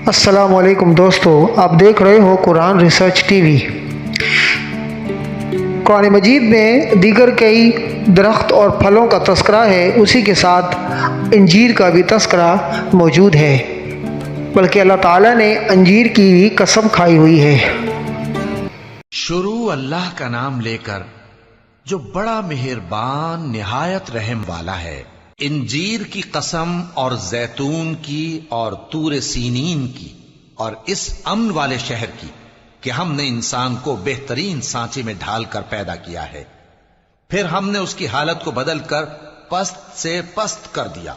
السلام علیکم دوستو، آپ دیکھ رہے ہو قرآن ریسرچ ٹی وی۔ قرآن مجید میں دیگر کئی درخت اور پھلوں کا تذکرہ ہے، اسی کے ساتھ انجیر کا بھی تذکرہ موجود ہے، بلکہ اللہ تعالیٰ نے انجیر کی بھی قسم کھائی ہوئی ہے۔ شروع اللہ کا نام لے کر جو بڑا مہربان نہایت رحم والا ہے۔ انجیر کی قسم اور زیتون کی اور طور سینین کی اور اس امن والے شہر کی کہ ہم نے انسان کو بہترین سانچے میں ڈھال کر پیدا کیا ہے، پھر ہم نے اس کی حالت کو بدل کر پست سے پست کر دیا،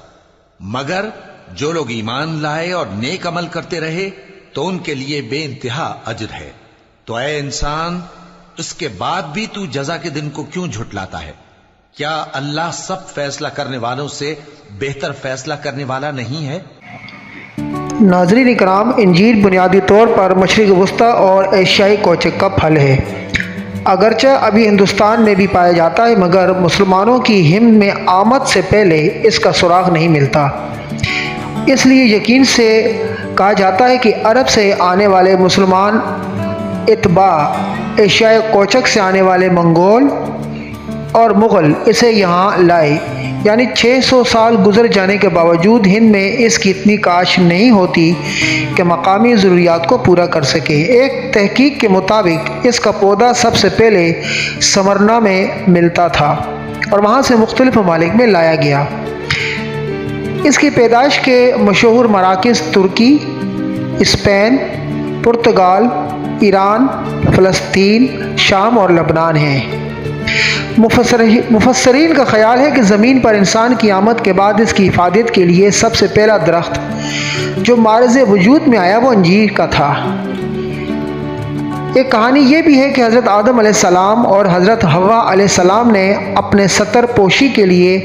مگر جو لوگ ایمان لائے اور نیک عمل کرتے رہے تو ان کے لیے بے انتہا اجر ہے۔ تو اے انسان، اس کے بعد بھی تو جزا کے دن کو کیوں جھٹلاتا ہے؟ کیا اللہ سب فیصلہ کرنے والوں سے بہتر فیصلہ کرنے والا نہیں ہے؟ ناظرین اکرام، انجیر بنیادی طور پر مشرق وسطی اور ایشیائی کوچک کا پھل ہے۔ اگرچہ ابھی ہندوستان میں بھی پایا جاتا ہے، مگر مسلمانوں کی ہند میں آمد سے پہلے اس کا سراغ نہیں ملتا۔ اس لیے یقین سے کہا جاتا ہے کہ عرب سے آنے والے مسلمان اتباع، ایشیائی کوچک سے آنے والے منگول اور مغل اسے یہاں لائے، یعنی 600 سال گزر جانے کے باوجود ہند میں اس کی اتنی کاشت نہیں ہوتی کہ مقامی ضروریات کو پورا کر سکے۔ ایک تحقیق کے مطابق اس کا پودا سب سے پہلے سمرنا میں ملتا تھا اور وہاں سے مختلف ممالک میں لایا گیا۔ اس کی پیدائش کے مشہور مراکز ترکی، اسپین، پرتگال، ایران، فلسطین، شام اور لبنان ہیں۔ مفسرین کا خیال ہے کہ زمین پر انسان کی آمد کے بعد اس کی حفاظت کے لیے سب سے پہلا درخت جو معرض وجود میں آیا وہ انجیر کا تھا۔ ایک کہانی یہ بھی ہے کہ حضرت آدم علیہ السلام اور حضرت حوا علیہ السلام نے اپنے ستر پوشی کے لیے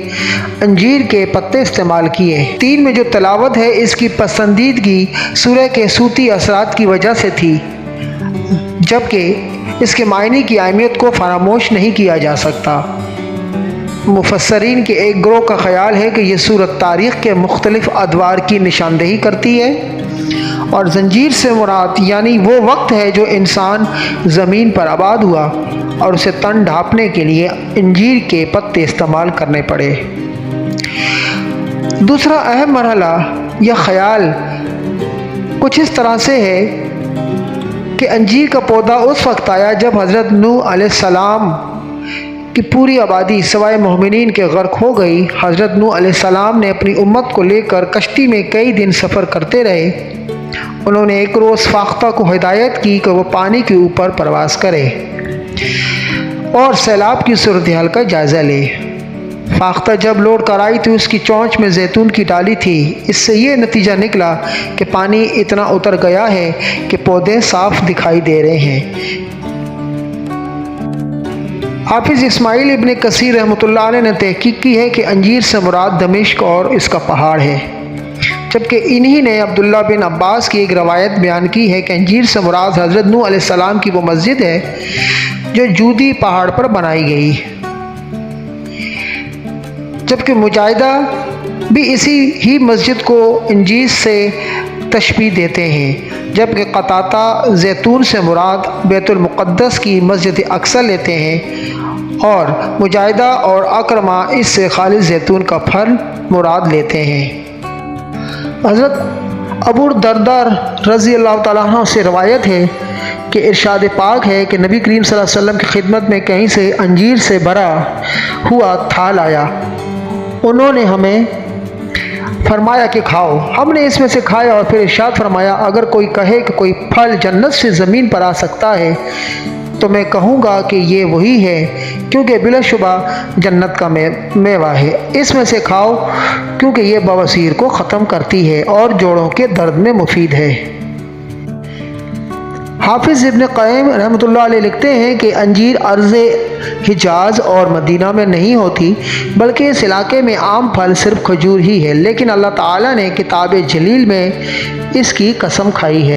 انجیر کے پتے استعمال کیے۔ تین میں جو تلاوت ہے اس کی پسندیدگی سورہ کے صوتی اثرات کی وجہ سے تھی، جبکہ اس کے معنی کی اہمیت کو فراموش نہیں کیا جا سکتا۔ مفسرین کے ایک گروہ کا خیال ہے کہ یہ سورت تاریخ کے مختلف ادوار کی نشاندہی کرتی ہے اور زنجیر سے مراد یعنی وہ وقت ہے جو انسان زمین پر آباد ہوا اور اسے تن ڈھانپنے کے لیے انجیر کے پتے استعمال کرنے پڑے۔ دوسرا اہم مرحلہ یا خیال کچھ اس طرح سے ہے کہ انجیر کا پودا اس وقت آیا جب حضرت نوح علیہ السلام کی پوری آبادی سوائے مومنین کے غرق ہو گئی۔ حضرت نوح علیہ السلام نے اپنی امت کو لے کر کشتی میں کئی دن سفر کرتے رہے۔ انہوں نے ایک روز فاختہ کو ہدایت کی کہ وہ پانی کے اوپر پرواز کرے اور سیلاب کی صورتحال کا جائزہ لے۔ فاختہ جب لوٹ کر آئی تو اس کی چونچ میں زیتون کی ڈالی تھی۔ اس سے یہ نتیجہ نکلا کہ پانی اتنا اتر گیا ہے کہ پودے صاف دکھائی دے رہے ہیں۔ حافظ اسماعیل ابن کثیر رحمۃ اللہ علیہ نے تحقیق کی ہے کہ انجیر سے مراد دمشق اور اس کا پہاڑ ہے، جبکہ انہی نے عبداللہ بن عباس کی ایک روایت بیان کی ہے کہ انجیر سے مراد حضرت نوح علیہ السلام کی وہ مسجد ہے جو جودی پہاڑ پر بنائی گئی، جبکہ مجاہدہ بھی اسی ہی مسجد کو انجیر سے تشبیہ دیتے ہیں، جبکہ قطادہ زیتون سے مراد بیت المقدس کی مسجد اقصی لیتے ہیں اور مجاہدہ اور اکرمہ اس سے خالص زیتون کا پھل مراد لیتے ہیں۔ حضرت ابو درداء رضی اللہ تعالیٰ عنہ سے روایت ہے کہ ارشاد پاک ہے کہ نبی کریم صلی اللہ علیہ وسلم کی خدمت میں کہیں سے انجیر سے بھرا ہوا تھال آیا، انہوں نے ہمیں فرمایا کہ کھاؤ، ہم نے اس میں سے کھایا اور پھر ارشاد فرمایا اگر کوئی کہے کہ کوئی پھل جنت سے زمین پر آ سکتا ہے تو میں کہوں گا کہ یہ وہی ہے، کیونکہ بلا شبہ جنت کا میوہ ہے، اس میں سے کھاؤ کیونکہ یہ بواسیر کو ختم کرتی ہے اور جوڑوں کے درد میں مفید ہے۔ حافظ ابن قیم رحمۃ اللہ علیہ لکھتے ہیں کہ انجیر ارض حجاز اور مدینہ میں نہیں ہوتی، بلکہ اس علاقے میں عام پھل صرف کھجور ہی ہے، لیکن اللہ تعالیٰ نے کتاب جلیل میں اس کی قسم کھائی ہے۔